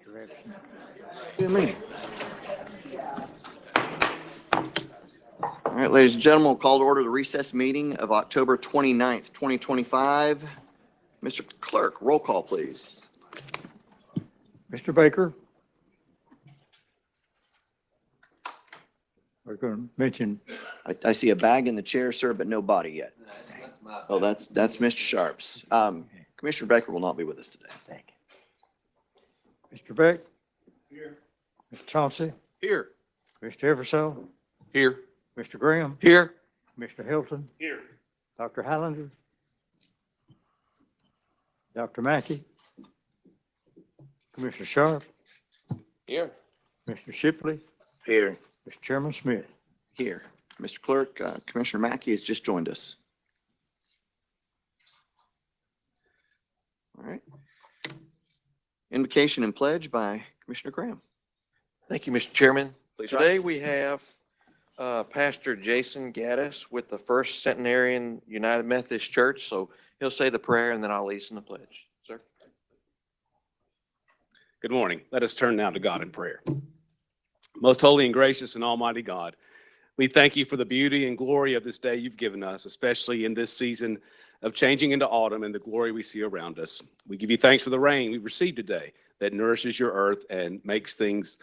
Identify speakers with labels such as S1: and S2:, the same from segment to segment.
S1: Good meeting. All right, ladies and gentlemen, we'll call to order the recess meeting of October 29th, 2025. Mr. Clerk, roll call, please.
S2: Mr. Baker. We're going to mention.
S1: I see a bag in the chair, sir, but no body yet. Oh, that's Mr. Sharps. Commissioner Baker will not be with us today.
S2: Thank you. Mr. Beck. Here. Mr. Chauncey.
S3: Here.
S2: Mr. Eversole.
S3: Here.
S2: Mr. Graham.
S3: Here.
S2: Mr. Hilton.
S3: Here.
S2: Dr. Highlander. Dr. Mackey. Commissioner Sharp.
S3: Here.
S2: Mr. Shipley.
S3: Here.
S2: Mr. Chairman Smith.
S1: Here. Mr. Clerk, Commissioner Mackey has just joined us. All right. Invocation and pledge by Commissioner Graham.
S3: Thank you, Mr. Chairman.
S1: Please
S3: Today
S1: rise.
S3: we have Pastor Jason Gaddis with the First Centenarian United Methodist Church. So he'll say the prayer and then I'll lead us in the pledge. Sir.
S4: Good morning. Let us turn now to God in prayer. Most holy and gracious and almighty God, we thank you for the beauty and glory of this day you've given us, especially in this season of changing into autumn and the glory we see around us. We give you thanks for the rain we received today that nourishes your earth and makes things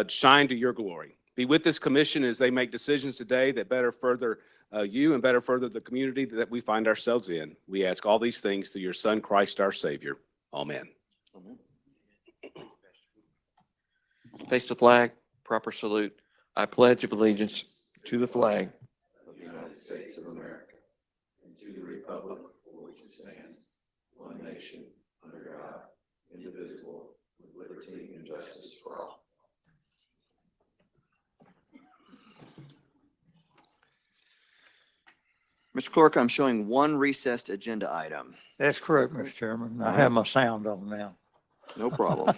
S4: shine to your glory. Be with this commission as they make decisions today that better further you and better further the community that we find ourselves in. We ask all these things through your Son, Christ our Savior. Amen.
S1: Amen.
S3: Face the flag, proper salute. I pledge of allegiance to the flag
S5: of the United States of America and to the republic for which it stands, one nation, under God, indivisible, with liberty and justice for all.
S1: Mr. Clerk, I'm showing one recessed agenda item.
S2: That's correct, Mr. Chairman. I have my sound on now.
S1: No problem.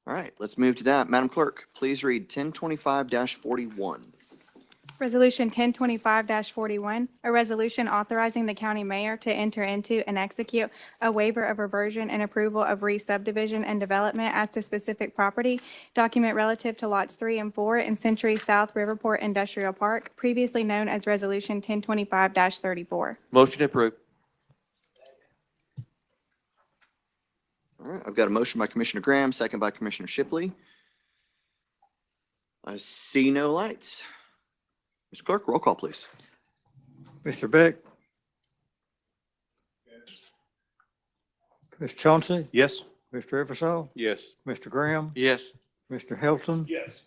S1: All right, let's move to that. Madam Clerk, please read 1025-41.
S6: Resolution 1025-41, a resolution authorizing the county mayor to enter into and execute a waiver of reversion and approval of re-subdivision and development as to specific property, document relative to lots 3 and 4 in Century South Riverport Industrial Park, previously known as Resolution 1025-34.
S3: Motion approved.
S1: All right, I've got a motion by Commissioner Graham, second by Commissioner Shipley. I see no lights. Mr. Clerk, roll call, please.
S2: Mr. Beck. Yes. Mr. Chauncey.
S3: Yes.
S2: Mr. Eversole.
S3: Yes.
S2: Mr. Graham.
S3: Yes.
S2: Mr. Hilton.
S3: Yes.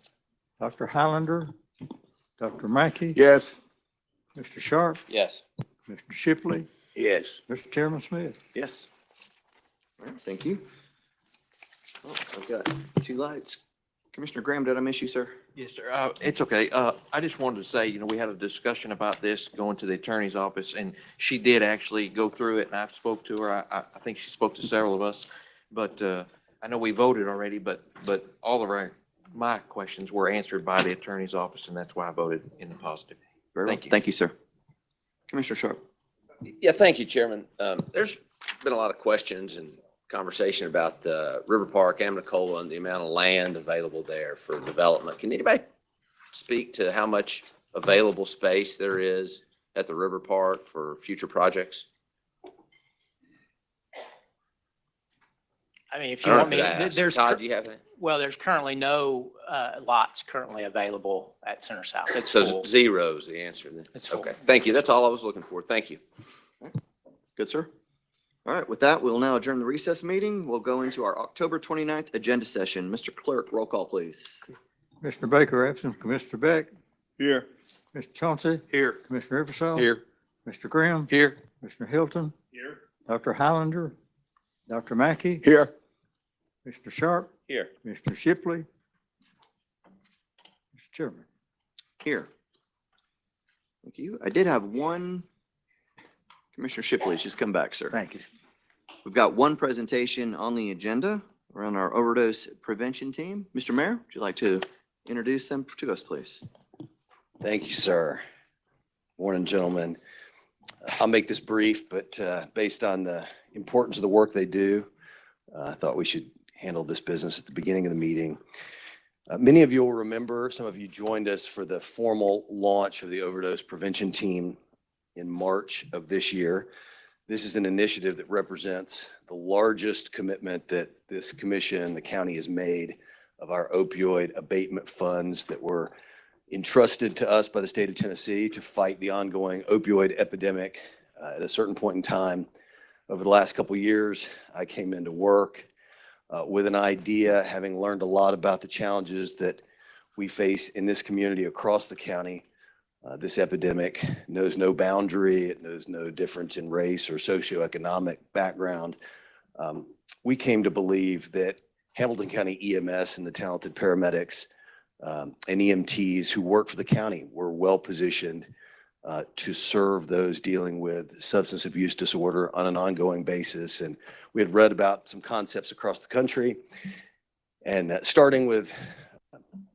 S2: Dr. Highlander. Dr. Mackey.
S3: Yes.
S2: Mr. Sharp.
S3: Yes.
S2: Mr. Shipley.
S3: Yes.
S2: Mr. Chairman Smith.
S1: Yes. All right, thank you. Oh, I've got two lights. Commissioner Graham, did I miss you, sir?
S3: Yes, sir. It's okay. I just wanted to say, we had a discussion about this going to the attorney's office, and she did actually go through it, and I've spoke to her. I think she spoke to several of us, but I know we voted already, but all of my questions were answered by the attorney's office, and that's why I voted in the positive.
S1: Very well.
S3: Thank you.
S1: Thank you, sir. Commissioner Sharp.
S7: Yeah, thank you, Chairman. There's been a lot of questions and conversation about the River Park, Amnicola, and the amount of land available there for development. Can anybody speak to how much available space there is at the River Park for future projects?
S8: I mean, if you want me, there's,
S7: Todd, do you have that?
S8: well, there's currently no lots currently available at Center South. It's
S7: So
S8: full.
S7: zero is the answer then.
S8: It's full.
S7: Okay, thank you. That's all I was looking for. Thank you.
S1: Good, sir. All right, with that, we'll now adjourn the recess meeting. We'll go into our October 29th agenda session. Mr. Clerk, roll call, please.
S2: Commissioner Baker absent. Commissioner Beck.
S3: Here.
S2: Mr. Chauncey.
S3: Here.
S2: Commissioner Eversole.
S3: Here.
S2: Mr. Graham.
S3: Here.
S2: Mr. Hilton.
S3: Here.
S2: Dr. Highlander. Dr. Mackey.
S3: Here.
S2: Mr. Sharp.
S7: Here.
S2: Mr. Shipley. Mr. Chairman.
S1: Here. Thank you. I did have one. Commissioner Shipley's just come back, sir.
S2: Thank you.
S1: We've got one presentation on the agenda around our overdose prevention team. Mr. Mayor, would you like to introduce them to us, please?
S9: Thank you, sir. Morning, gentlemen. I'll make this brief, but based on the importance of the work they do, I thought we should handled this business at the beginning of the meeting. Many of you will remember, some of you joined us for the formal launch of the overdose prevention team in March of this year. This is an initiative that represents the largest commitment that this commission, the county, has made of our opioid abatement funds that were entrusted to us by the state of Tennessee to fight the ongoing opioid epidemic. At a certain point in time over the last couple of years, I came into work with an idea, having learned a lot about the challenges that we face in this community across the county. This epidemic knows no boundary. It knows no difference in race or socioeconomic background. We came to believe that Hamilton County EMS and the talented paramedics and EMTs who work for the county were well positioned to serve those dealing with substance abuse disorder on an ongoing basis. And we had read about some concepts across the country, and starting with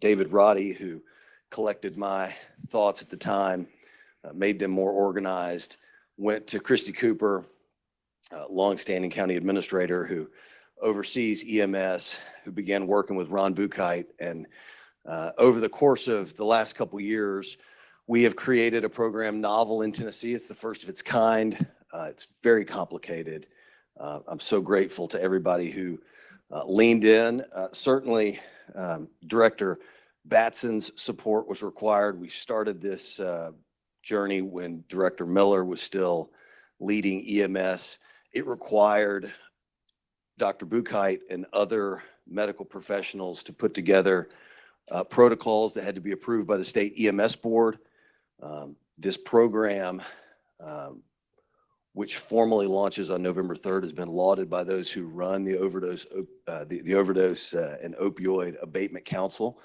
S9: David Roddy, who collected my thoughts at the time, made them more organized, went to Christy Cooper, longstanding county administrator who oversees EMS, who began working with Ron Buchheit. And over the course of the last couple years, we have created a program novel in Tennessee. It's the first of its kind. It's very complicated. I'm so grateful to everybody who leaned in. Certainly, Director Batson's support was required. We started this journey when Director Miller was still leading EMS. It required Dr. Buchheit and other medical professionals to put together protocols that had to be approved by the state EMS board. This program, which formally launches on November 3rd, has been lauded by those who run the Overdose and Opioid Abatement Council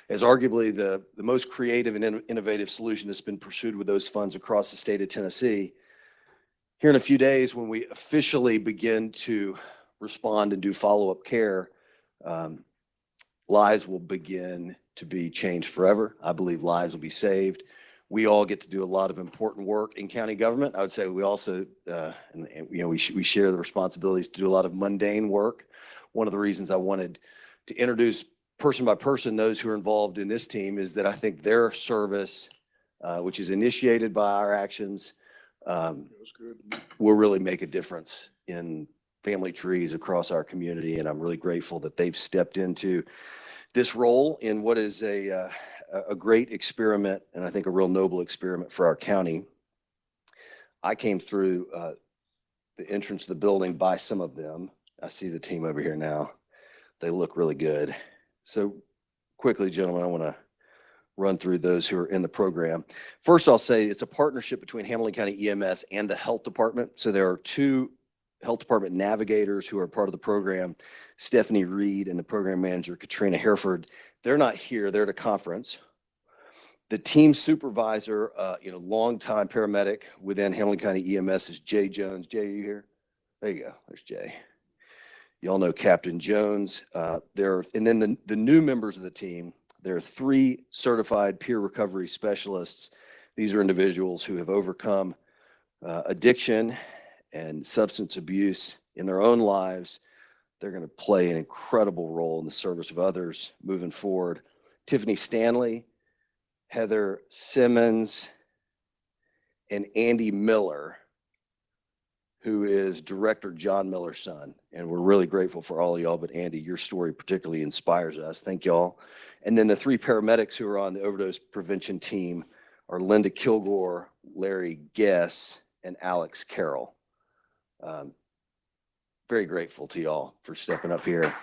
S9: as arguably the most creative and innovative solution that's been pursued with those funds across the state of Tennessee. Here in a few days, when we officially begin to respond and do follow-up care, lives will begin to be changed forever. I believe lives will be saved. We all get to do a lot of important work in county government. I would say we also, we share the responsibilities to do a lot of mundane work. One of the reasons I wanted to introduce person by person those who are involved in this team is that I think their service, which is initiated by our actions, will really make a difference in family trees across our community. And I'm really grateful that they've stepped into this role in what is a great experiment, and I think a real noble experiment for our county. I came through the entrance of the building by some of them. I see the team over here now. They look really good. So quickly, gentlemen, I want to run through those who are in the program. First, I'll say it's a partnership between Hamilton County EMS and the health department. So there are two health department navigators who are part of the program, Stephanie Reed and the program manager, Katrina Hereford. They're not here, they're at a conference. The team supervisor, longtime paramedic within Hamilton County EMS is Jay Jones. Jay, are you here? There you go, there's Jay. Y'all know Captain Jones. And then the new members of the team, there are 3 certified peer recovery specialists. These are individuals who have overcome addiction and substance abuse in their own lives. They're going to play an incredible role in the service of others moving forward. Tiffany Stanley, Heather Simmons, and Andy Miller, who is Director John Miller's son. And we're really grateful for all of y'all, but Andy, your story particularly inspires us. Thank y'all. And then the 3 paramedics who are on the overdose prevention team are Linda Kilgore, Larry Guess, and Alex Carroll. Very grateful to y'all for stepping up here.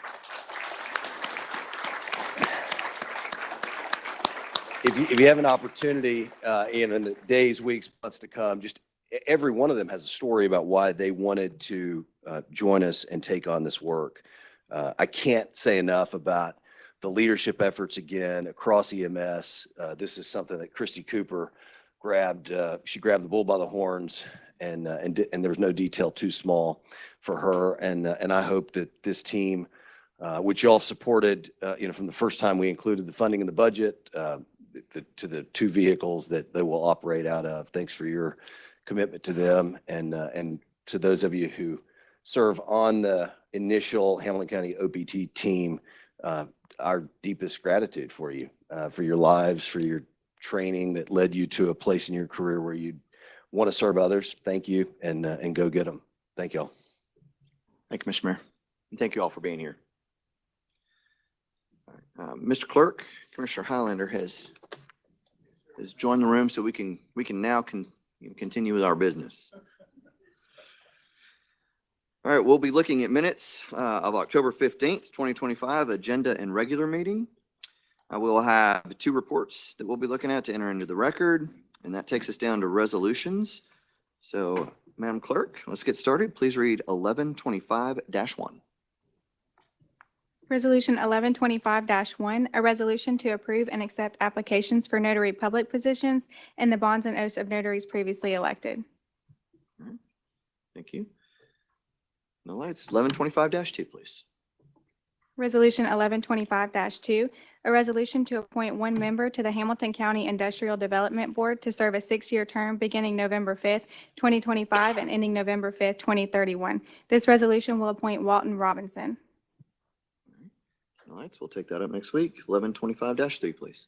S9: If you have an opportunity, in the days, weeks, months to come, just every one of them has a story about why they wanted to join us and take on this work. I can't say enough about the leadership efforts again across EMS. This is something that Christy Cooper grabbed. She grabbed the bull by the horns, and there was no detail too small for her. And I hope that this team, which y'all have supported, from the first time we included the funding in the budget, to the 2 vehicles that they will operate out of. Thanks for your commitment to them, and to those of you who serve on the initial Hamilton County OPT team, our deepest gratitude for you, for your lives, for your training that led you to a place in your career where you want to serve others. Thank you, and go get them. Thank you all.
S1: Thank you, Mr. Mayor. And thank you all for being here. Mr. Clerk, Commissioner Highlander has joined the room, so we can now continue with our business. All right, we'll be looking at minutes of October 15th, 2025, agenda and regular meeting. We'll have 2 reports that we'll be looking at to enter into the record, and that takes us down to resolutions. So, Madam Clerk, let's get started. Please read 1125-1.
S6: Resolution 1125-1, a resolution to approve and accept applications for notary public positions and the bonds and oaths of notaries previously elected.
S1: Thank you. No lights. 1125-2, please.
S6: Resolution 1125-2, a resolution to appoint 1 member to the Hamilton County Industrial Development Board to serve a 6-year term beginning November 5th, 2025 and ending November 5th, 2031. This resolution will appoint Walton Robinson.
S1: No lights. We'll take that up next week. 1125-3, please.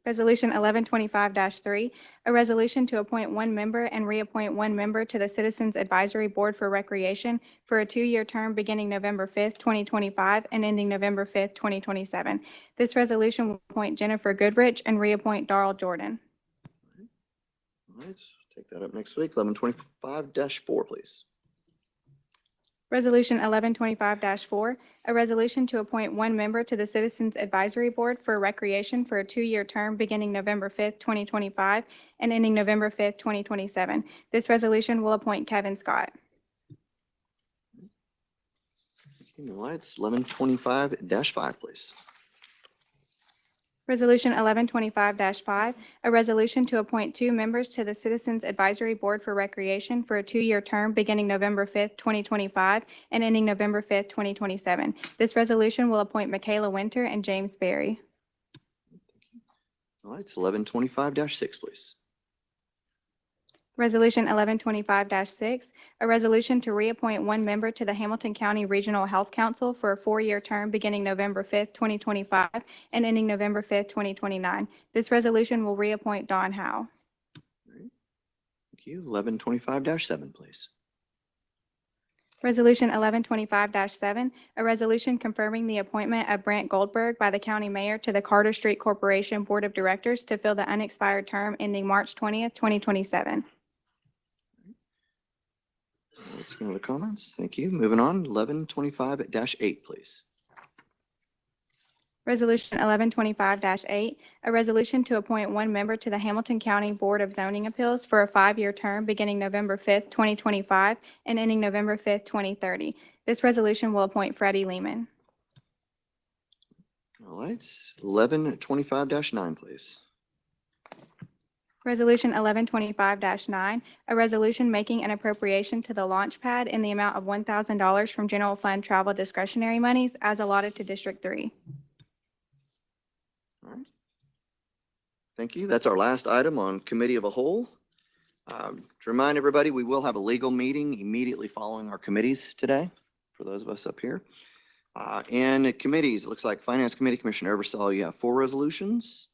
S6: Resolution 1125-3, a resolution to appoint 1 member and reappoint 1 member to the Citizens Advisory Board for Recreation for a 2-year term beginning November 5th, 2025 and ending November 5th, 2027. This resolution will appoint Jennifer Goodrich and reappoint Darrell Jordan.
S1: All right, take that up next week. 1125-4, please.
S6: Resolution 1125-4, a resolution to appoint 1 member to the Citizens Advisory Board for Recreation for a 2-year term beginning November 5th, 2025 and ending November 5th, 2027. This resolution will appoint Kevin Scott.
S1: No lights. 1125-5, please.
S6: Resolution 1125-5, a resolution to appoint 2 members to the Citizens Advisory Board for Recreation for a 2-year term beginning November 5th, 2025 and ending November 5th, 2027. This resolution will appoint Michaela Winter and James Berry.
S1: All right, it's 1125-6, please.
S6: Resolution 1125-6, a resolution to reappoint 1 member to the Hamilton County Regional Health Council for a 4-year term beginning November 5th, 2025 and ending November 5th, 2029. This resolution will reappoint Don Howe.
S1: All right. Thank you. 1125-7, please.
S6: Resolution 1125-7, a resolution confirming the appointment of Brent Goldberg by the county mayor to the Carter Street Corporation Board of Directors to fill the unexpired term ending March 20th, 2027.
S1: Let's go to the comments. Thank you. Moving on, 1125-8, please.
S6: Resolution 1125-8, a resolution to appoint 1 member to the Hamilton County Board of Zoning Appeals for a 5-year term beginning November 5th, 2025 and ending November 5th, 2030. This resolution will appoint Freddie Lehman.
S1: All right, 1125-9, please.
S6: Resolution 1125-9, a resolution making an appropriation to the launch pad in the amount of $1,000 from general fund travel discretionary monies as allotted to District 3.
S1: All right. Thank you. That's our last item on committee of a whole. To remind everybody, we will have a legal meeting immediately following our committees today, for those of us up here. And committees, it looks like Finance Committee, Commissioner Eversole, you have 4 resolutions.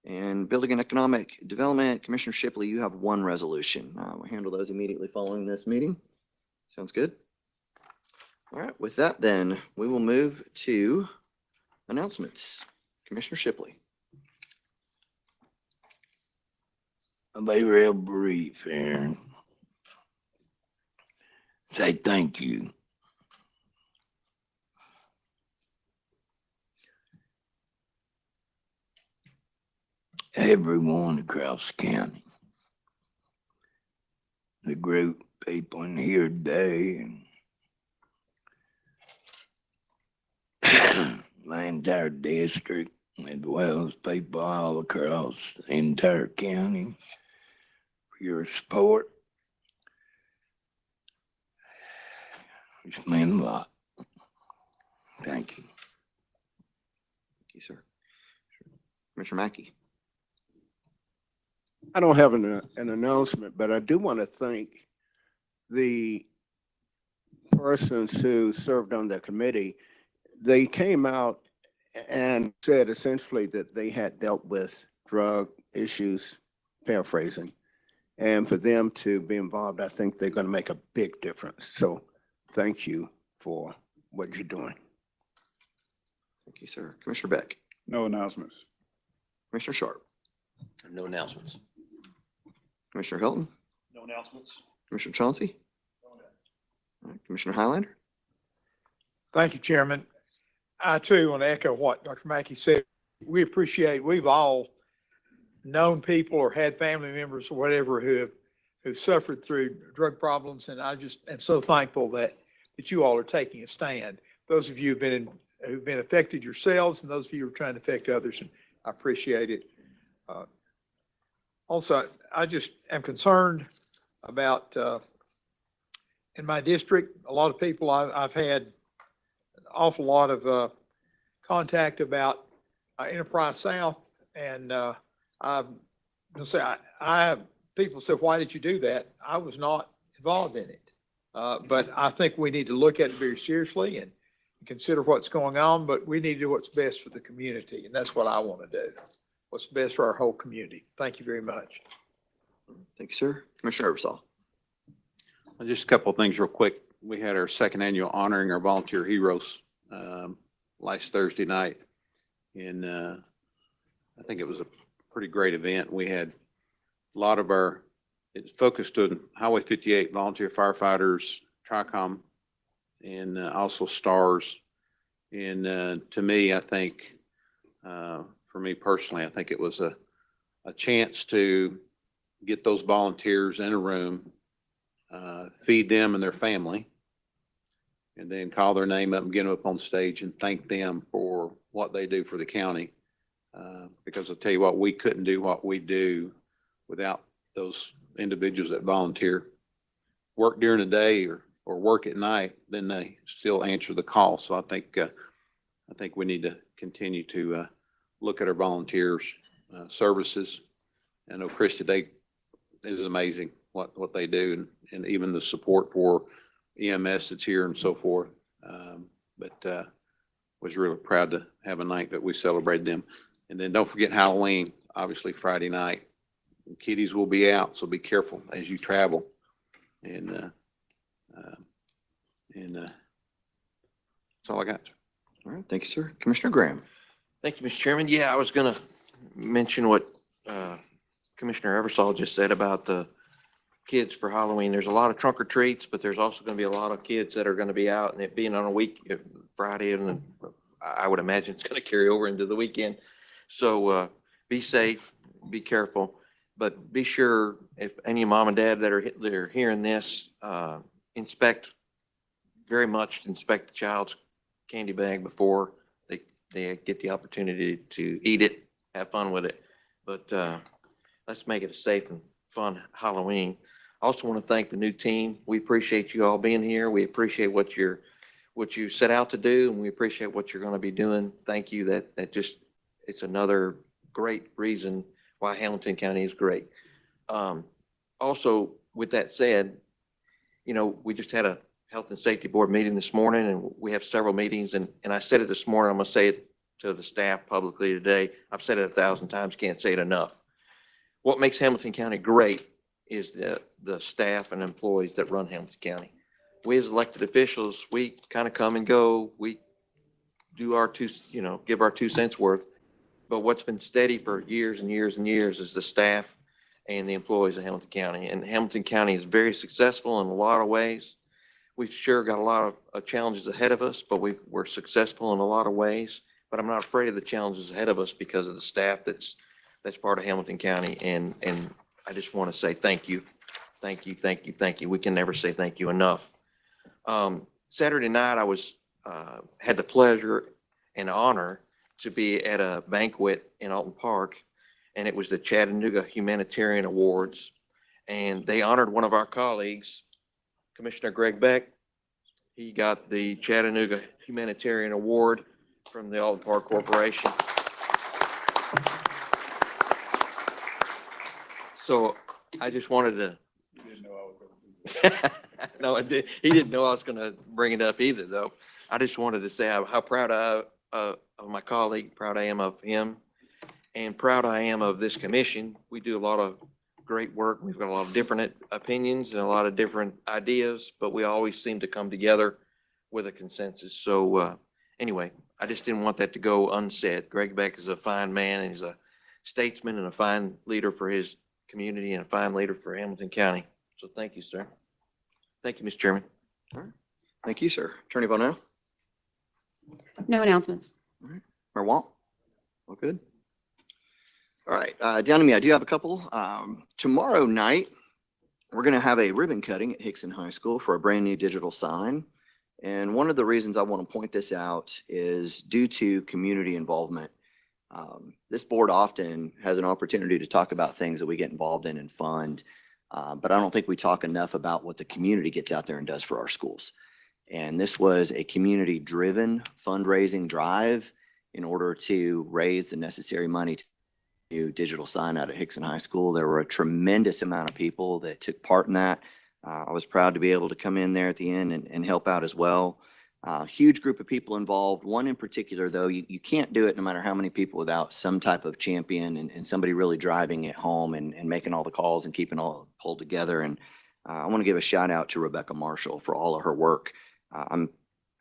S1: And Building and Economic Development, Commissioner Shipley, you have 1 resolution. We'll handle those immediately following this meeting. Sounds good. All right, with that then, we will move to announcements. Commissioner Shipley.
S10: I'll be real brief here. Say thank you. Everyone across the county. The group of people in here today and my entire district, as well as people all across the entire county, for your support. It's meant a lot. Thank you.
S1: Thank you, sir. Commissioner Mackey.
S11: I don't have an announcement, but I do want to thank the persons who served on the committee, they came out and said essentially that they had dealt with drug issues, paraphrasing. And for them to be involved, I think they're going to make a big difference. So thank you for what you're doing.
S1: Thank you, sir. Commissioner Beck,
S5: No announcements.
S1: Commissioner Sharp,
S7: No announcements.
S1: Commissioner Hilton,
S2: No announcements.
S1: Commissioner Chauncey. All right, Commissioner Highlander.
S2: Thank you, Chairman. I too want to echo what Dr. Mackey said. We've all known people or had family members or whatever who suffered through drug problems. And I just am so thankful that you all are taking a stand. Those of you who've been affected yourselves and those of you who are trying to affect others, and I appreciate it. Also, I just am concerned about, in my district, a lot of people, I've had an awful lot of contact about Enterprise South, and I'm gonna say, people say, why did you do that? I was not involved in it. But I think we need to look at it very seriously and consider what's going on, but we need to do what's best for the community, and that's what I want to do. What's best for our whole community. Thank you very much.
S1: Thank you, sir. Commissioner Eversol.
S5: Just a couple of things real quick. We had our second annual honoring our volunteer heroes last Thursday night. And I think it was a pretty great event. We had a lot of it's focused on Highway 58 volunteer firefighters, TRICOM, and also STARS. And to me, I think, for me personally, I think it was a chance to get those volunteers in a room, feed them and their family, and then call their name up and get them up on stage and thank them for what they do for the county. Because I'll tell you what, we couldn't do what we do without those individuals that volunteer, work during the day or work at night, then they still answer the call. So I think we need to continue to look at our volunteers' services. I know Christy, is amazing what they do, and even the support for EMS that's here and so forth. But was really proud to have a night that we celebrated them. And then don't forget Halloween, obviously Friday night. Kiddies will be out, so be careful as you travel. And that's all I got.
S1: All right. Thank you, sir. Commissioner Graham.
S3: Thank you, Mr. Chairman. Yeah, I was going to mention what Commissioner Eversol just said about the kids for Halloween. There's a lot of trunk or treats, but there's also going to be a lot of kids that are going to be out, and it being on a Friday, and I would imagine it's going to carry over into the weekend. So be safe, be careful, but be sure if any mom and dad that are hearing this, inspect the child's candy bag before they get the opportunity to eat it, have fun with it. But let's make it a safe and fun Halloween. I also want to thank the new team. We appreciate you all being here. We appreciate what you set out to do, and we appreciate what you're going to be doing. Thank you. It's another great reason why Hamilton County is great. Also, with that said, we just had a Health and Safety Board meeting this morning, and we have several meetings, and I said it this morning, I'm going to say it to the staff publicly today. I've said it 1,000 times, can't say it enough. What makes Hamilton County great is the staff and employees that run Hamilton County. We as elected officials, we kind of come and go. We do give our 2 cents worth. But what's been steady for years and years and years is the staff and the employees of Hamilton County. And Hamilton County is very successful in a lot of ways. We've sure got a lot of challenges ahead of us, but we're successful in a lot of ways. But I'm not afraid of the challenges ahead of us because of the staff that's part of Hamilton County. And I just want to say thank you. Thank you, thank you, thank you. We can never say thank you enough. Saturday night, I had the pleasure and honor to be at a banquet in Alton Park, and it was the Chattanooga Humanitarian Awards. And they honored one of our colleagues, Commissioner Greg Beck. He got the Chattanooga Humanitarian Award from the Alton Park Corporation. So I just wanted to. No, he didn't know I was gonna bring it up either, though. I just wanted to say how proud of my colleague, proud I am of him, and proud I am of this commission. We do a lot of great work. We've got a lot of different opinions and a lot of different ideas, but we always seem to come together with a consensus. So, anyway, I just didn't want that to go unsaid. Greg Beck is a fine man, and he's a statesman and a fine leader for his community and a fine leader for Hamilton County. So thank you, sir. Thank you, Mr. Chairman.
S1: Thank you, sir. Attorney Bonell?
S12: No announcements.
S1: Mayor Walt? All good? All right, down to me. I do have a couple. Tomorrow night, we're going to have a ribbon cutting at Hickson High School for a brand new digital sign. And one of the reasons I want to point this out is due to community involvement. This board often has an opportunity to talk about things that we get involved in and fund, but I don't think we talk enough about what the community gets out there and does for our schools. And this was a community-driven fundraising drive in order to raise the necessary money to do digital sign out at Hickson High School. There were a tremendous amount of people that took part in that. I was proud to be able to come in there at the end and help out as well. Huge group of people involved. One in particular, though, you can't do it no matter how many people without some type of champion and somebody really driving it home and making all the calls and keeping all pulled together. And I want to give a shout out to Rebecca Marshall for all of her work. I'm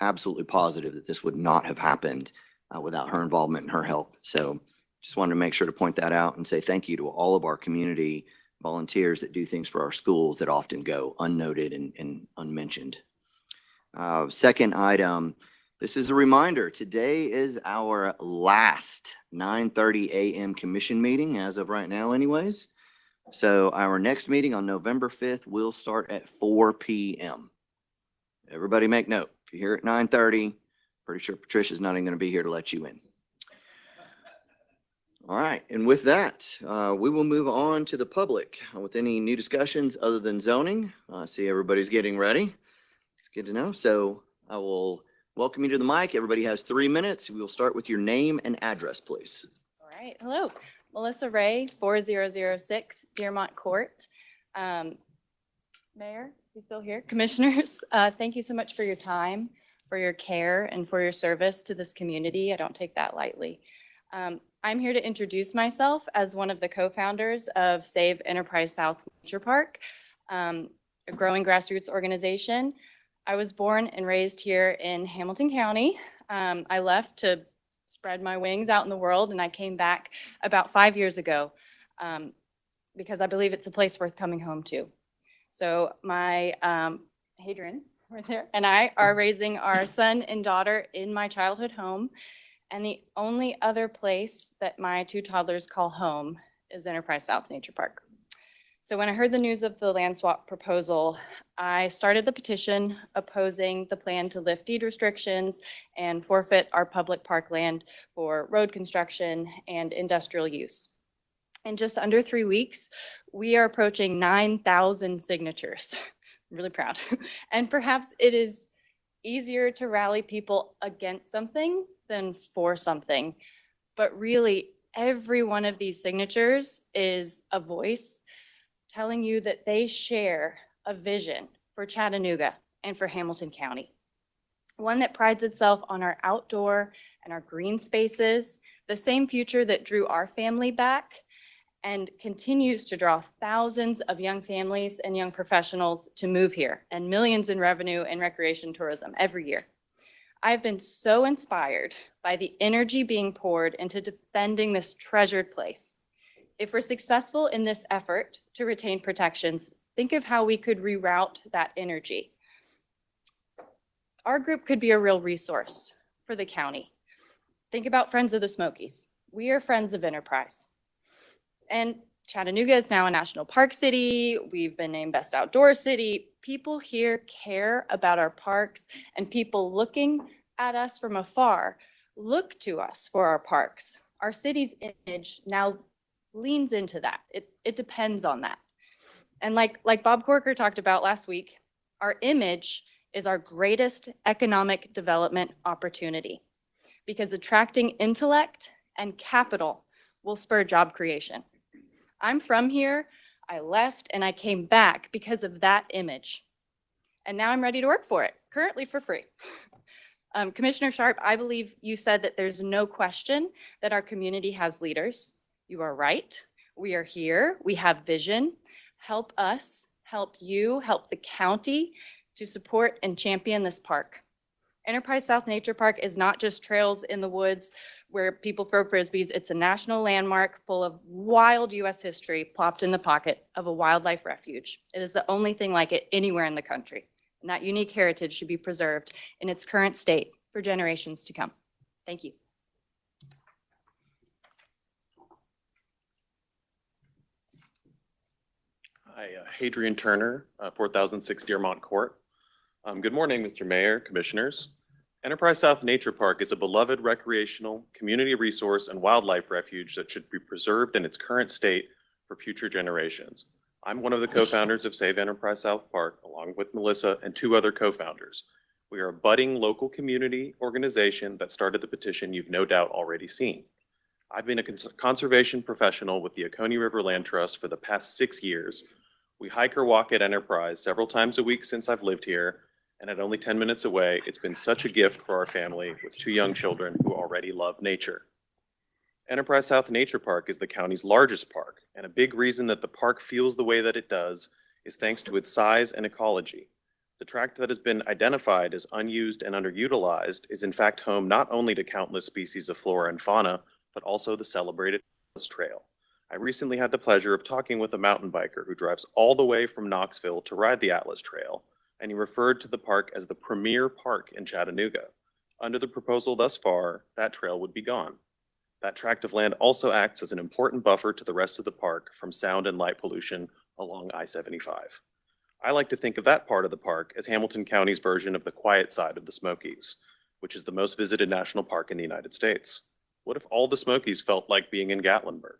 S1: absolutely positive that this would not have happened without her involvement and her help. So just wanted to make sure to point that out and say thank you to all of our community volunteers that do things for our schools that often go unnoted and unmentioned. Second item, this is a reminder. Today is our last 9:30 a.m. commission meeting as of right now anyways. So our next meeting on November 5th will start at 4 p.m. Everybody make note. If you're here at 9:30, pretty sure Patricia's not even going to be here to let you in. All right, and with that, we will move on to the public with any new discussions other than zoning. I see everybody's getting ready. It's good to know. So I will welcome you to the mic. Everybody has 3 minutes. We will start with your name and address, please.
S12: All right. Hello. Melissa Ray, 4006 Dearmont Court. Mayor, he's still here. Commissioners, thank you so much for your time, for your care, and for your service to this community. I don't take that lightly. I'm here to introduce myself as one of the co-founders of Save Enterprise South Nature Park, a growing grassroots organization. I was born and raised here in Hamilton County. I left to spread my wings out in the world, and I came back about 5 years ago because I believe it's a place worth coming home to. So my Hadrian, right there, and I are raising our son and daughter in my childhood home. And the only other place that my 2 toddlers call home is Enterprise South Nature Park. So when I heard the news of the land swap proposal, I started the petition opposing the plan to lift deed restrictions and forfeit our public park land for road construction and industrial use. In just under 3 weeks, we are approaching 9,000 signatures. I'm really proud. And perhaps it is easier to rally people against something than for something. But really, every one of these signatures is a voice telling you that they share a vision for Chattanooga and for Hamilton County. One that prides itself on our outdoor and our green spaces, the same future that drew our family back and continues to draw thousands of young families and young professionals to move here, and millions in revenue and recreation tourism every year. I've been so inspired by the energy being poured into defending this treasured place. If we're successful in this effort to retain protections, think of how we could reroute that energy. Our group could be a real resource for the county. Think about Friends of the Smokies. We are Friends of Enterprise. And Chattanooga is now a national park city. We've been named Best Outdoor City. People here care about our parks, and people looking at us from afar look to us for our parks. Our city's image now leans into that. It depends on that. And like Bob Corker talked about last week, our image is our greatest economic development opportunity because attracting intellect and capital will spur job creation. I'm from here. I left and I came back because of that image. and now I'm ready to work for it, currently for free. Commissioner Sharp, I believe you said that there's no question that our community has leaders. You are right. We are here. We have vision. Help us, help you, help the county to support and champion this park. Enterprise South Nature Park is not just trails in the woods where people throw frisbees. It's a national landmark full of wild U.S. history plopped in the pocket of a wildlife refuge. It is the only thing like it anywhere in the country. And that unique heritage should be preserved in its current state for generations to come. Thank you.
S13: Hi, Hadrian Turner, 4006 Dearmont Court. Good morning, Mr. Mayor, Commissioners. Enterprise South Nature Park is a beloved recreational, community resource, and wildlife refuge that should be preserved in its current state for future generations. I'm one of the co-founders of Save Enterprise South Park, along with Melissa and 2 other co-founders. We are a budding local community organization that started the petition you've no doubt already seen. I've been a conservation professional with the Oconee River Land Trust for the past 6 years. We hike or walk at Enterprise several times a week since I've lived here, and at only 10 minutes away, it's been such a gift for our family with 2 young children who already love nature. Enterprise South Nature Park is the county's largest park, and a big reason that the park feels the way that it does is thanks to its size and ecology. The tract that has been identified as unused and underutilized is in fact home not only to countless species of flora and fauna, but also the celebrated Atlas Trail. I recently had the pleasure of talking with a mountain biker who drives all the way from Knoxville to ride the Atlas Trail, and he referred to the park as the premier park in Chattanooga. Under the proposal thus far, that trail would be gone. That tract of land also acts as an important buffer to the rest of the park from sound and light pollution along I-75. I like to think of that part of the park as Hamilton County's version of the quiet side of the Smokies, which is the most visited national park in the United States. What if all the Smokies felt like being in Gatlinburg?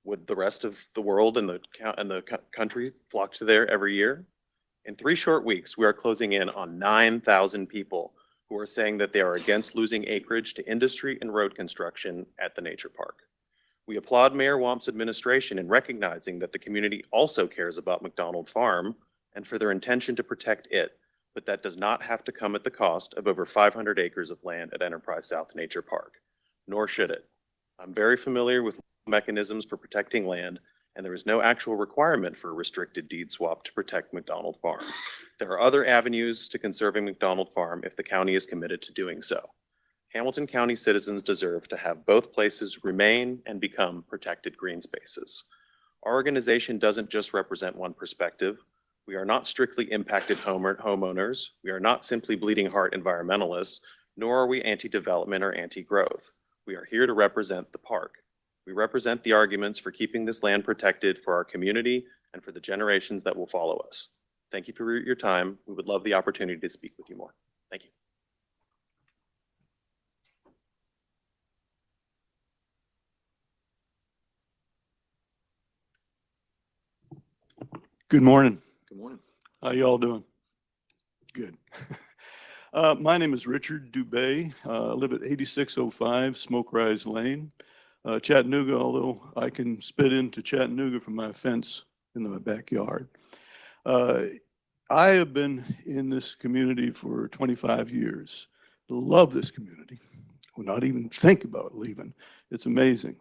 S13: Would the rest of the world and the country flock to there every year? In 3 short weeks, we are closing in on 9,000 people who are saying that they are against losing acreage to industry and road construction at the nature park. We applaud Mayor Womp's administration in recognizing that the community also cares about McDonald Farm and for their intention to protect it, but that does not have to come at the cost of over 500 acres of land at Enterprise South Nature Park, nor should it. I'm very familiar with mechanisms for protecting land, and there is no actual requirement for a restricted deed swap to protect McDonald Farm. There are other avenues to conserving McDonald Farm if the county is committed to doing so. Hamilton County citizens deserve to have both places remain and become protected green spaces. Our organization doesn't just represent one perspective. We are not strictly impacted homeowners. We are not simply bleeding heart environmentalists, nor are we anti-development or anti-growth. We are here to represent the park. We represent the arguments for keeping this land protected for our community and for the generations that will follow us. Thank you for your time. We would love the opportunity to speak with you more. Thank you.
S14: Good morning.
S1: Good morning.
S14: How y'all doing? Good. My name is Richard Dubay. I live at 8605 Smoke Rise Lane, Chattanooga, although I can spit into Chattanooga from my fence in my backyard. I have been in this community for 25 years. Love this community. Will not even think about leaving. It's amazing.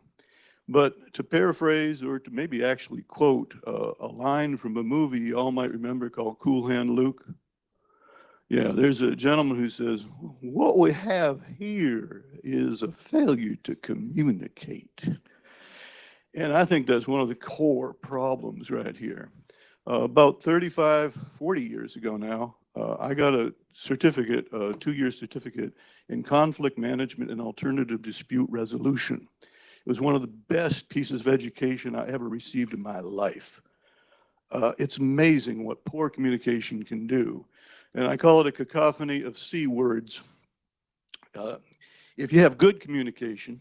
S14: But to paraphrase or to maybe actually quote a line from a movie you all might remember called Cool Hand Luke. Yeah, there's a gentleman who says, what we have here is a failure to communicate. And I think that's one of the core problems right here. About 35, 40 years ago now, I got a certificate, a 2-year certificate in conflict management and alternative dispute resolution. It was one of the best pieces of education I ever received in my life. It's amazing what poor communication can do. And I call it a cacophony of C words. If you have good communication,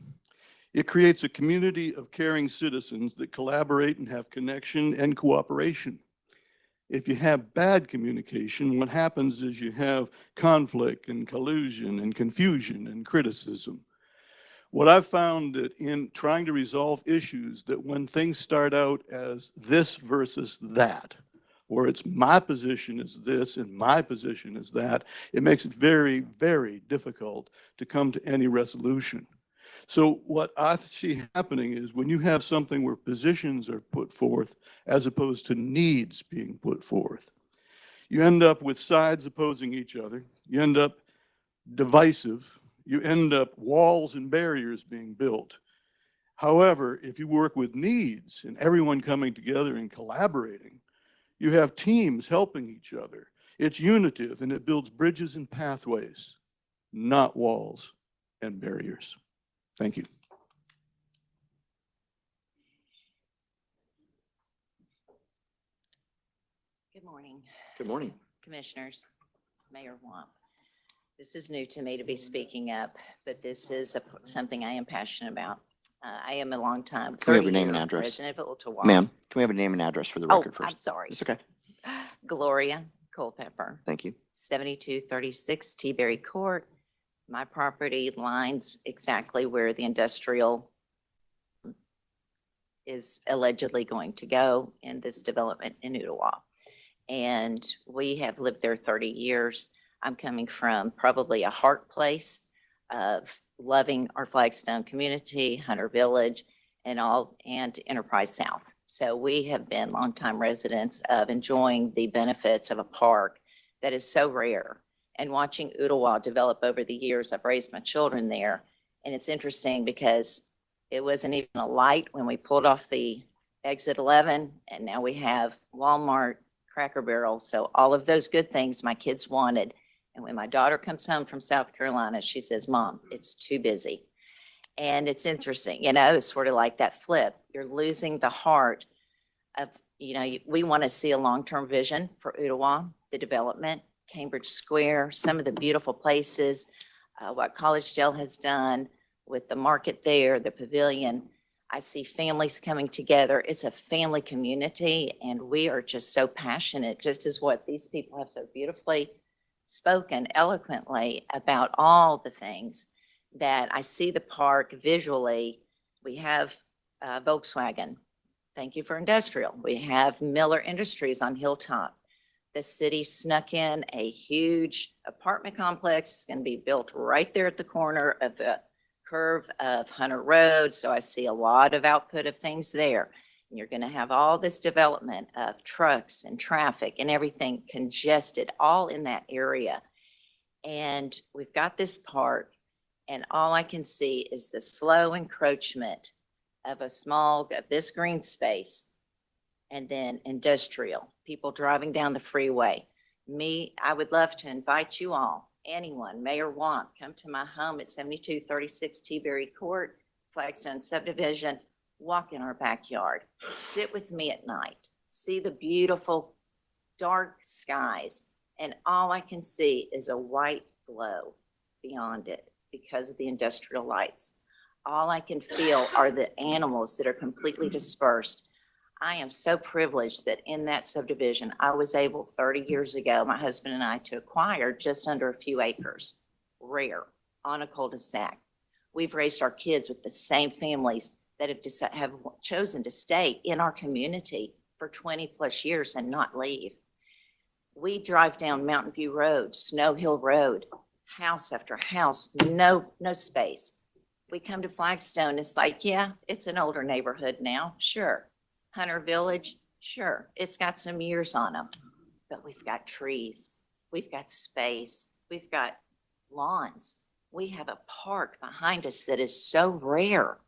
S14: it creates a community of caring citizens that collaborate and have connection and cooperation. If you have bad communication, what happens is you have conflict and collusion and confusion and criticism. What I've found that in trying to resolve issues, that when things start out as this versus that, or it's my position is this and my position is that, it makes it very, very difficult to come to any resolution. So what I see happening is when you have something where positions are put forth as opposed to needs being put forth, you end up with sides opposing each other. You end up divisive. You end up walls and barriers being built. However, if you work with needs and everyone coming together and collaborating, you have teams helping each other. It's unitive and it builds bridges and pathways, not walls and barriers. Thank you.
S15: Good morning,
S1: Good morning.
S15: Commissioners, Mayor Wamp. This is new to me to be speaking up, but this is something I am passionate about. I am a longtime
S1: Can we have your name and
S15: 30-year
S1: address?
S15: resident of Ottawa.
S1: Ma'am, can we have a name and address for the record
S15: Oh, I'm
S1: first?
S15: sorry.
S1: It's okay.
S15: Gloria Culpepper,
S1: Thank you.
S15: 7236 T-Berry Court. My property lines exactly where the industrial is allegedly going to go in this development in Ottawa. And we have lived there 30 years. I'm coming from probably a heart place of loving our Flagstone community, Hunter Village, and Enterprise South. So we have been longtime residents of enjoying the benefits of a park that is so rare. And watching Ottawa develop over the years, I've raised my children there. And it's interesting because it wasn't even a light when we pulled off the exit 11, and now we have Walmart, Cracker Barrel. So all of those good things my kids wanted. And when my daughter comes home from South Carolina, she says, Mom, it's too busy. And it's interesting, it's sort of like that flip. You're losing the heart of, we want to see a long-term vision for Ottawa, the development, Cambridge Square, some of the beautiful places, what College Dale has done with the market there, the pavilion. I see families coming together. It's a family community, and we are just so passionate, just as what these people have so beautifully spoken eloquently about all the things that I see the park visually. We have Volkswagen. Thank you for industrial. We have Miller Industries on Hilltop. The city snuck in a huge apartment complex. It's going to be built right there at the corner of the curve of Hunter Road. So I see a lot of output of things there. And you're going to have all this development of trucks and traffic and everything congested all in that area. And we've got this park, and all I can see is the slow encroachment of this green space, and then industrial, people driving down the freeway. I would love to invite you all, anyone, Mayor Wamp, come to my home at 7236 T-Berry Court, Flagstone Subdivision, walk in our backyard, sit with me at night, see the beautiful dark skies, and all I can see is a white glow beyond it because of the industrial lights. All I can feel are the animals that are completely dispersed. I am so privileged that in that subdivision, I was able 30 years ago, my husband and I, to acquire just under a few acres, rare, on a cul-de-sac. We've raised our kids with the same families that have chosen to stay in our community for 20 plus years and not leave. We drive down Mountain View Road, Snow Hill Road, house after house, no space. We come to Flagstone, it's like, yeah, it's an older neighborhood now, sure. Hunter Village, sure, it's got some years on them, but we've got trees, we've got space, we've got lawns. We have a park behind us that is so rare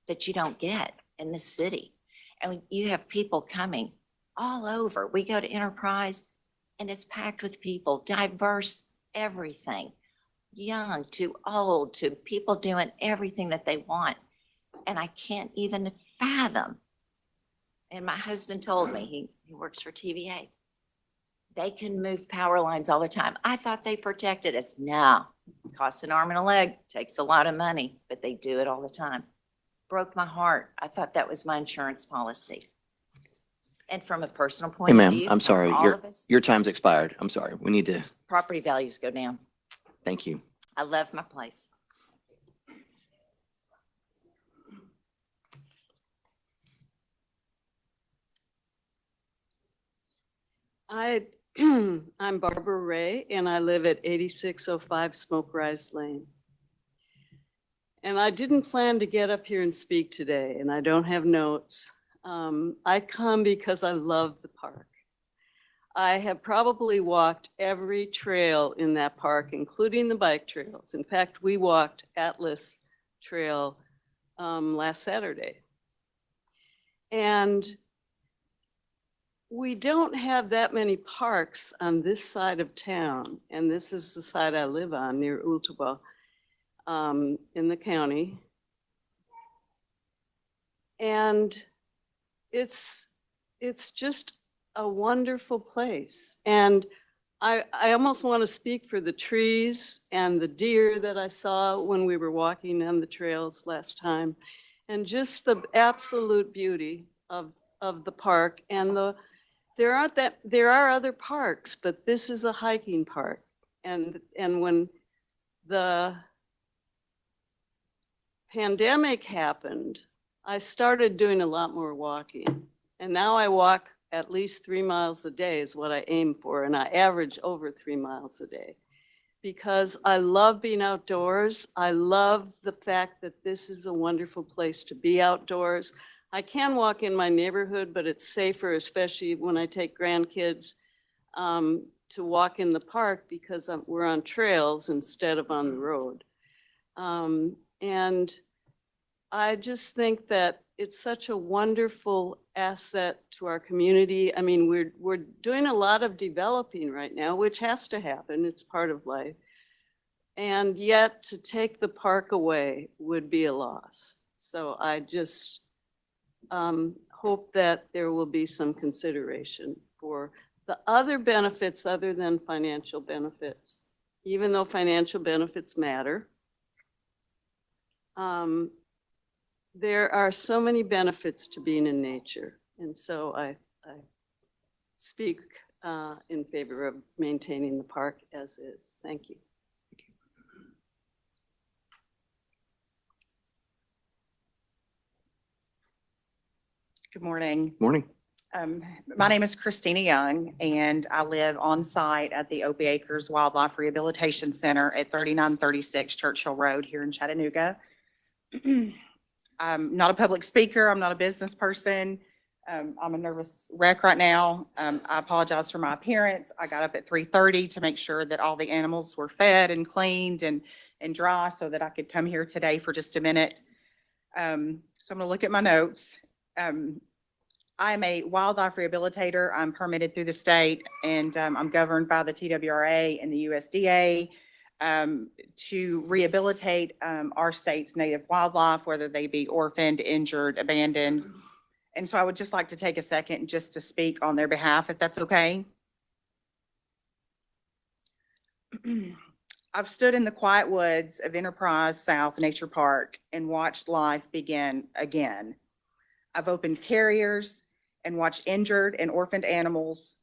S15: that you don't get in the city. And you have people coming all over. We go to Enterprise and it's packed with people, diverse, everything, young to old, to people doing everything that they want. And I can't even fathom. And my husband told me, he works for TVA. They can move power lines all the time. I thought they protected us. No, costs an arm and a leg, takes a lot of money, but they do it all the time. Broke my heart. I thought that was my insurance policy. And from a personal
S1: Hey,
S15: point of
S1: ma'am,
S15: view,
S1: I'm
S15: for
S1: sorry.
S15: all of us,
S1: Your time's expired. I'm sorry. We need to,
S15: property values go down.
S1: thank you.
S15: I love my place.
S16: I'm Barbara Ray, and I live at 8605 Smoke Rise Lane. And I didn't plan to get up here and speak today, and I don't have notes. I come because I love the park. I have probably walked every trail in that park, including the bike trails. In fact, we walked Atlas Trail last Saturday. And we don't have that many parks on this side of town, and this is the side I live on, near Ooltewah, in the county. And it's just a wonderful place. And I almost want to speak for the trees and the deer that I saw when we were walking on the trails last time, and just the absolute beauty of the park. And there are other parks, but this is a hiking park. And when the pandemic happened, I started doing a lot more walking. And now I walk at least 3 miles a day is what I aim for. And I average over 3 miles a day because I love being outdoors. I love the fact that this is a wonderful place to be outdoors. I can walk in my neighborhood, but it's safer, especially when I take grandkids to walk in the park because we're on trails instead of on the road. And I just think that it's such a wonderful asset to our community. I mean, we're doing a lot of developing right now, which has to happen. It's part of life. And yet to take the park away would be a loss. So I just hope that there will be some consideration for the other benefits other than financial benefits, even though financial benefits matter. There are so many benefits to being in nature. And so I speak in favor of maintaining the park as is. Thank you.
S17: Good morning.
S1: Morning.
S17: My name is Christina Young, and I live on site at the Opie Acres Wildlife Rehabilitation Center at 3936 Churchill Road here in Chattanooga. I'm not a public speaker. I'm not a business person. I'm a nervous wreck right now. I apologize for my appearance. I got up at 3:30 to make sure that all the animals were fed and cleaned and dry so that I could come here today for just a minute. So I'm going to look at my notes. I'm a wildlife rehabilitator. I'm permitted through the state, and I'm governed by the TWRA and the USDA to rehabilitate our state's native wildlife, whether they be orphaned, injured, abandoned. And so I would just like to take a second just to speak on their behalf, if that's okay. I've stood in the quiet woods of Enterprise South Nature Park and watched life begin again. I've opened carriers and watched injured and orphaned animals,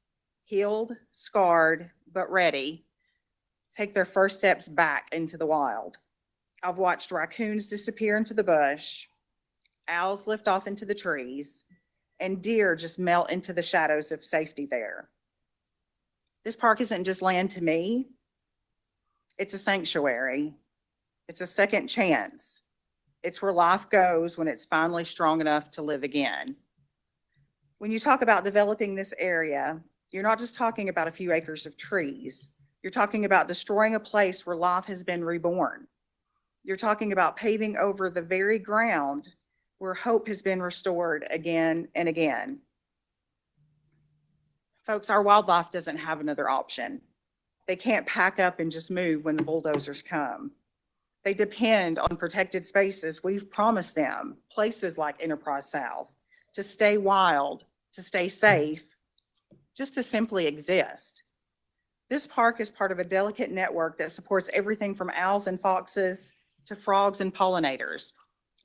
S17: healed, scarred, but ready, take their first steps back into the wild. I've watched raccoons disappear into the bush, owls lift off into the trees, and deer just melt into the shadows of safety there. This park isn't just land to me. It's a sanctuary. It's a second chance. It's where life goes when it's finally strong enough to live again. When you talk about developing this area, you're not just talking about a few acres of trees. You're talking about destroying a place where life has been reborn. You're talking about paving over the very ground where hope has been restored again and again. Folks, our wildlife doesn't have another option. They can't pack up and just move when the bulldozers come. They depend on protected spaces we've promised them, places like Enterprise South, to stay wild, to stay safe, just to simply exist. This park is part of a delicate network that supports everything from owls and foxes to frogs and pollinators.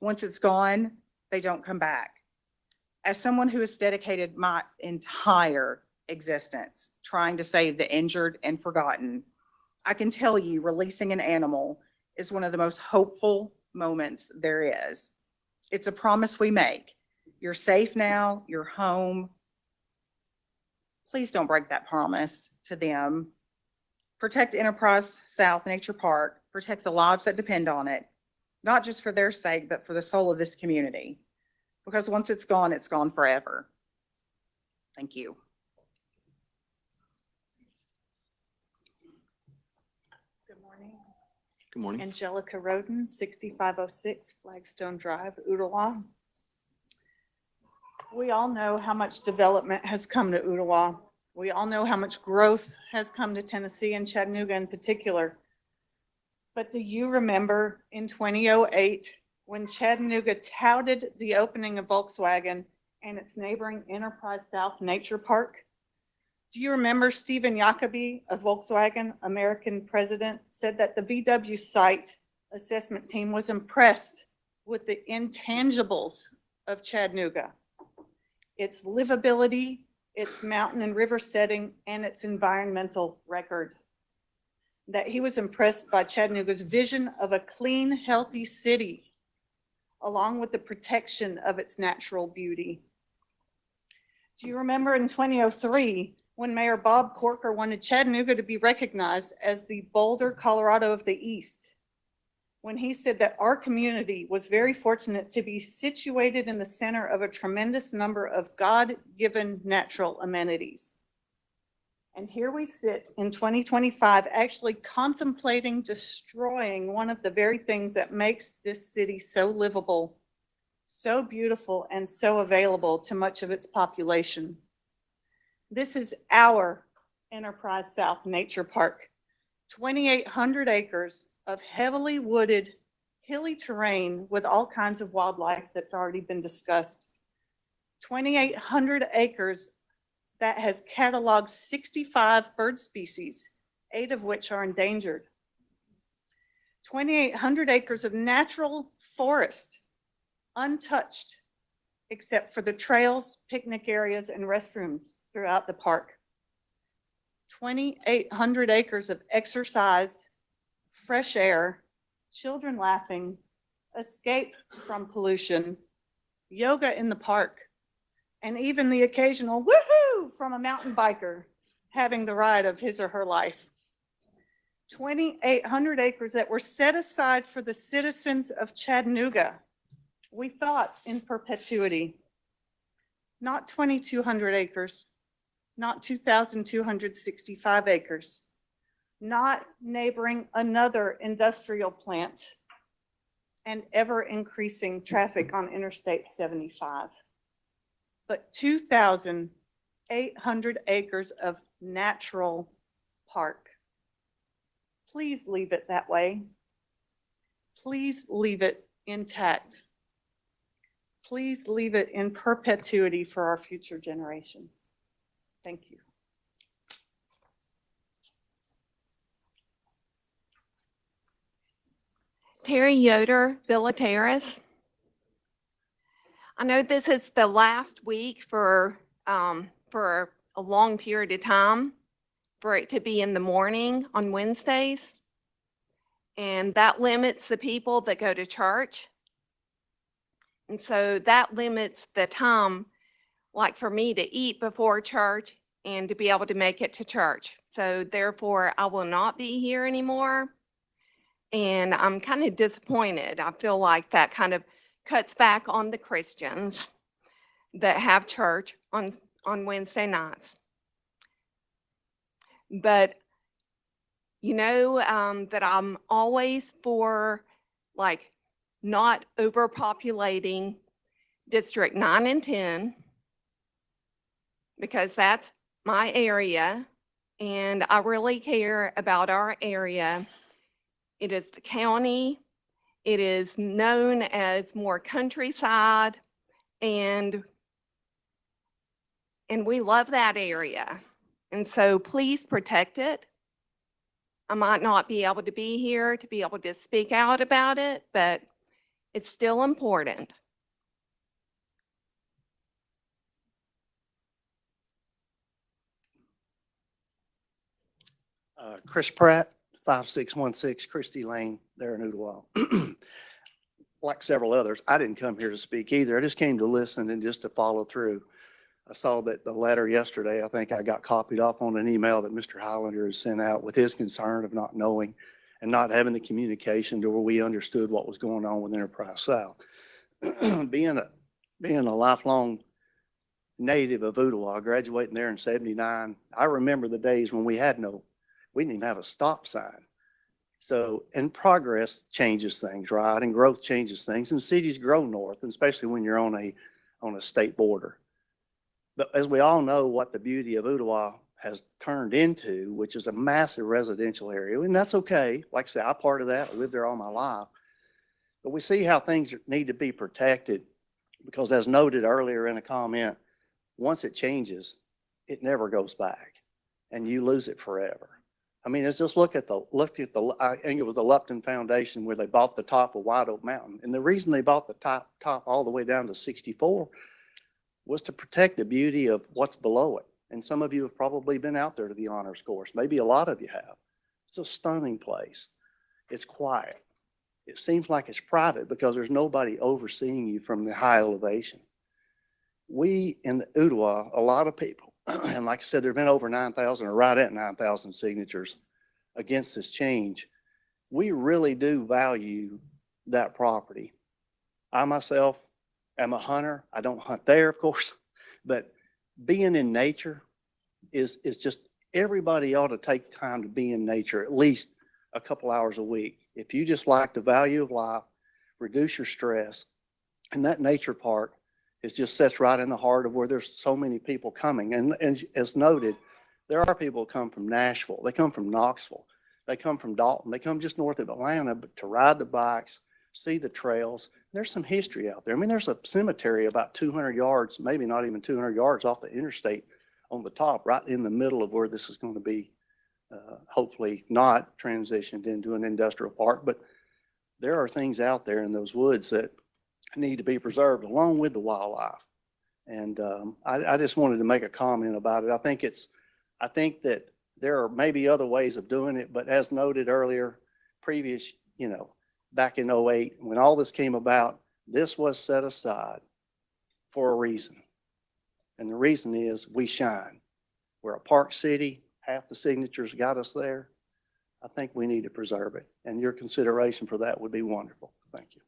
S17: Once it's gone, they don't come back. As someone who has dedicated my entire existence trying to save the injured and forgotten, I can tell you releasing an animal is one of the most hopeful moments there is. It's a promise we make. You're safe now, you're home. Please don't break that promise to them. Protect Enterprise South Nature Park. Protect the lives that depend on it, not just for their sake, but for the soul of this community. Because once it's gone forever. Thank you.
S18: Good morning.
S1: Good morning.
S18: Angelica Roden, 6506 Flagstone Drive, Ooltewah. We all know how much development has come to Ooltewah. We all know how much growth has come to Tennessee and Chattanooga in particular. But do you remember in 2008 when Chattanooga touted the opening of Volkswagen and its neighboring Enterprise South Nature Park? Do you remember Stephen Jacoby of Volkswagen, American president, said that the VW site assessment team was impressed with the intangibles of Chattanooga, its livability, its mountain and river setting, and its environmental record. That he was impressed by Chattanooga's vision of a clean, healthy city, along with the protection of its natural beauty. Do you remember in 2003 when Mayor Bob Corker wanted Chattanooga to be recognized as the Boulder, Colorado of the East? When he said that our community was very fortunate to be situated in the center of a tremendous number of God-given natural amenities. And here we sit in 2025 actually contemplating destroying one of the very things that makes this city so livable, so beautiful, and so available to much of its population. This is our Enterprise South Nature Park, 2,800 acres of heavily wooded, hilly terrain with all kinds of wildlife that's already been discussed. 2,800 acres that has cataloged 65 bird species, 8 of which are endangered. 2,800 acres of natural forest, untouched, except for the trails, picnic areas, and restrooms throughout the park. 2,800 acres of exercise, fresh air, children laughing, escape from pollution, yoga in the park, and even the occasional woohoo from a mountain biker having the ride of his or her life. 2,800 acres that were set aside for the citizens of Chattanooga. We thought in perpetuity, not 2,200 acres, not 2,265 acres, not neighboring another industrial plant and ever increasing traffic on Interstate 75, but 2,800 acres of natural park. Please leave it that way. Please leave it intact. Please leave it in perpetuity for our future generations. Thank you.
S19: Terry Yoder, Villa Terrace. I know this is the last week for a long period of time for it to be in the morning on Wednesdays. And that limits the people that go to church. And so that limits the time, like for me to eat before church and to be able to make it to church. So therefore, I will not be here anymore. And I'm kind of disappointed. I feel like that kind of cuts back on the Christians that have church on Wednesday nights. But you know that I'm always for like not overpopulating District 9 and 10 because that's my area and I really care about our area. It is the county. It is known as more countryside, and we love that area. And so please protect it. I might not be able to be here to be able to speak out about it, but it's still important.
S20: Chris Pratt, 5616 Christie Lane there in Ooltewah. Like several others, I didn't come here to speak either. I just came to listen and just to follow through. I saw that the letter yesterday, I think I got copied up on an email that Mr. Highlander has sent out with his concern of not knowing and not having the communication to where we understood what was going on with Enterprise South. Being a lifelong native of Ooltewah, graduating there in 79, I remember the days when we didn't even have a stop sign. So, and progress changes things, right? And growth changes things, and cities grow north, and especially when you're on a state border. But as we all know, what the beauty of Ooltewah has turned into, which is a massive residential area, and that's okay. Like I say, I'm part of that. I lived there all my life. But we see how things need to be protected because, as noted earlier in a comment, once it changes, it never goes back, and you lose it forever. I mean, it's just look at the, I think it was the Lupton Foundation where they bought the top of White Oak Mountain. And the reason they bought the top all the way down to 64 was to protect the beauty of what's below it. And some of you have probably been out there to the honors course. Maybe a lot of you have. It's a stunning place. It's quiet. It seems like it's private because there's nobody overseeing you from the high elevation. We in the Ooltewah, a lot of people, and like I said, there have been over 9,000 or right at 9,000 signatures against this change. We really do value that property. I myself am a hunter. I don't hunt there, of course, but being in nature is just, everybody ought to take time to be in nature at least a couple hours a week. If you just like the value of life, reduce your stress, and that nature park is just sits right in the heart of where there's so many people coming. And as noted, there are people who come from Nashville, they come from Knoxville, they come from Dalton, they come just north of Atlanta to ride the bikes, see the trails. There's some history out there. I mean, there's a cemetery about 200 yards, maybe not even 200 yards off the interstate on the top, right in the middle of where this is going to be, hopefully not transitioned into an industrial park. But there are things out there in those woods that need to be preserved along with the wildlife. And I just wanted to make a comment about it. I think that there are maybe other ways of doing it, but as noted earlier, previous, back in 08, when all this came about, this was set aside for a reason. And the reason is we shine. We're a park city. Half the signatures got us there. I think we need to preserve it. And your consideration for that would be wonderful. Thank you.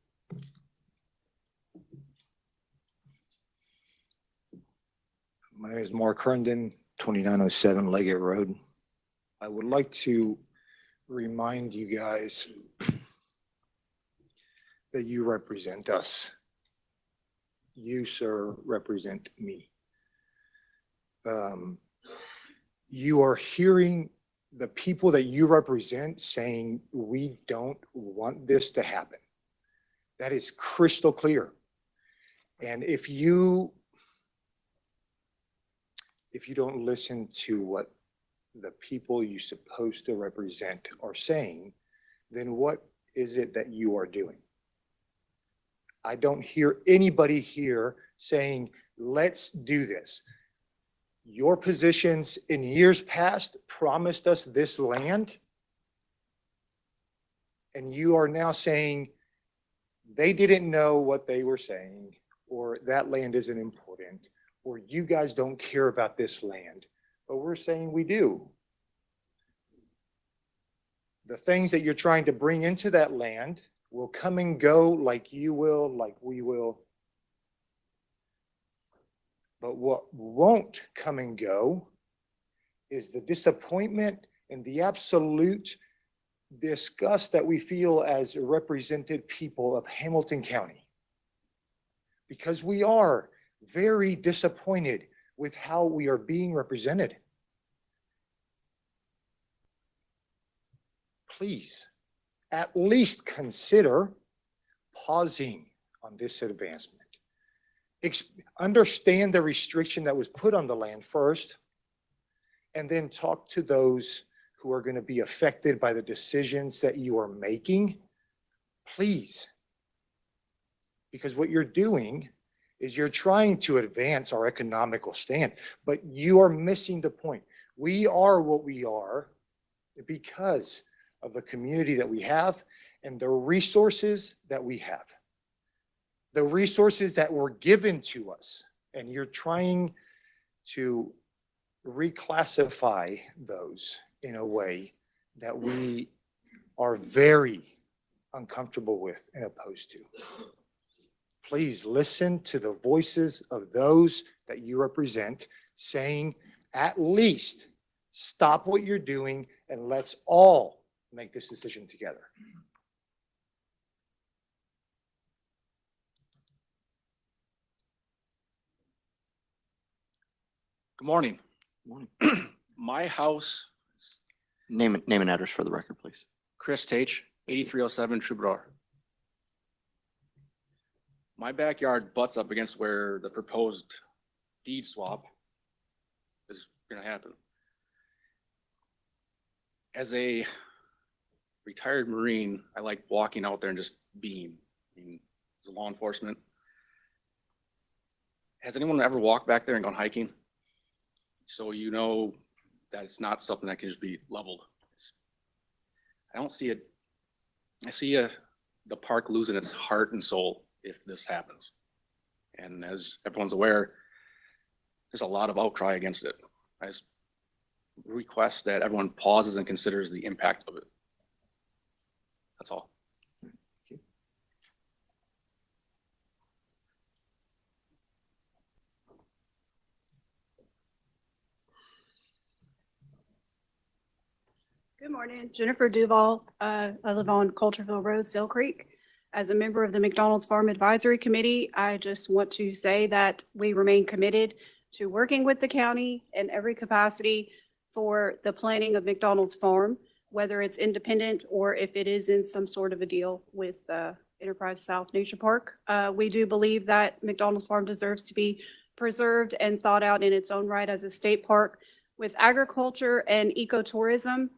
S21: My name is Mark Herndon, 2907 Leggett Road. I would like to remind you guys that you represent us. You, sir, represent me. You are hearing the people that you represent saying, we don't want this to happen. That is crystal clear. And if you don't listen to what the people you're supposed to represent are saying, then what is it that you are doing? I don't hear anybody here saying, let's do this. Your positions in years past promised us this land, and you are now saying they didn't know what they were saying, or that land isn't important, or you guys don't care about this land, but we're saying we do. The things that you're trying to bring into that land will come and go like you will, like we will. But what won't come and go is the disappointment and the absolute disgust that we feel as represented people of Hamilton County. Because we are very disappointed with how we are being represented. Please, at least consider pausing on this advancement. Understand the restriction that was put on the land first, and then talk to those who are going to be affected by the decisions that you are making. Please. Because what you're doing is you're trying to advance our economical stand, but you are missing the point. We are what we are because of the community that we have and the resources that we have. The resources that were given to us, and you're trying to reclassify those in a way that we are very uncomfortable with and opposed to. Please listen to the voices of those that you represent saying, at least stop what you're doing and let's all make this decision together.
S4: Good morning.
S1: Morning.
S4: My house,
S1: Name and address for the record, please.
S4: Chris Tate, 8307 Troubadour. My backyard butts up against where the proposed deed swap is going to happen. As a retired Marine, I like walking out there and just being. I mean, as a law enforcement, has anyone ever walked back there and gone hiking? So you know that it's not something that can just be leveled. I don't see it. I see the park losing its heart and soul if this happens. And as everyone's aware, there's a lot of outcry against it. I just request that everyone pauses and considers the impact of it. That's all.
S22: Good morning, Jennifer Duval. I live on Coulterville Road, Sail Creek. As a member of the McDonald's Farm Advisory Committee, I just want to say that we remain committed to working with the county in every capacity for the planning of McDonald's Farm, whether it's independent or if it is in some sort of a deal with Enterprise South Nature Park. We do believe that McDonald's Farm deserves to be preserved and thought out in its own right as a state park. With agriculture and ecotourism,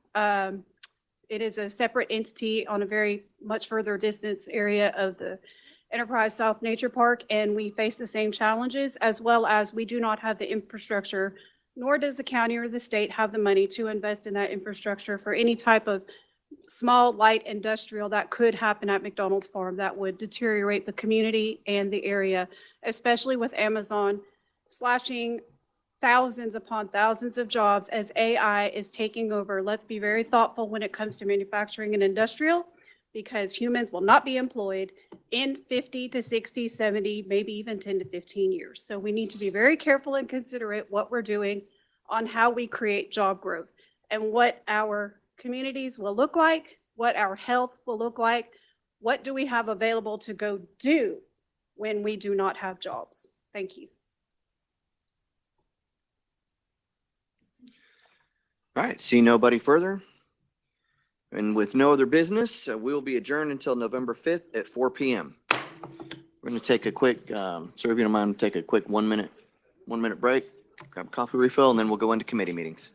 S22: it is a separate entity on a very much further distance area of the Enterprise South Nature Park, and we face the same challenges, as well as we do not have the infrastructure, nor does the county or the state have the money to invest in that infrastructure for any type of small, light industrial that could happen at McDonald's Farm that would deteriorate the community and the area, especially with Amazon slashing thousands upon thousands of jobs as AI is taking over. Let's be very thoughtful when it comes to manufacturing and industrial, because humans will not be employed in 50 to 60, 70, maybe even 10 to 15 years. So we need to be very careful and considerate what we're doing on how we create job growth and what our communities will look like, what our health will look like, what do we have available to go do when we do not have jobs. Thank you.
S1: All right, see nobody further. And with no other business, we'll be adjourned until November 5th at 4 p.m. We're going to take a quick, sir, if you don't mind, take a quick 1 minute break, grab a coffee refill, and then we'll go into committee meetings.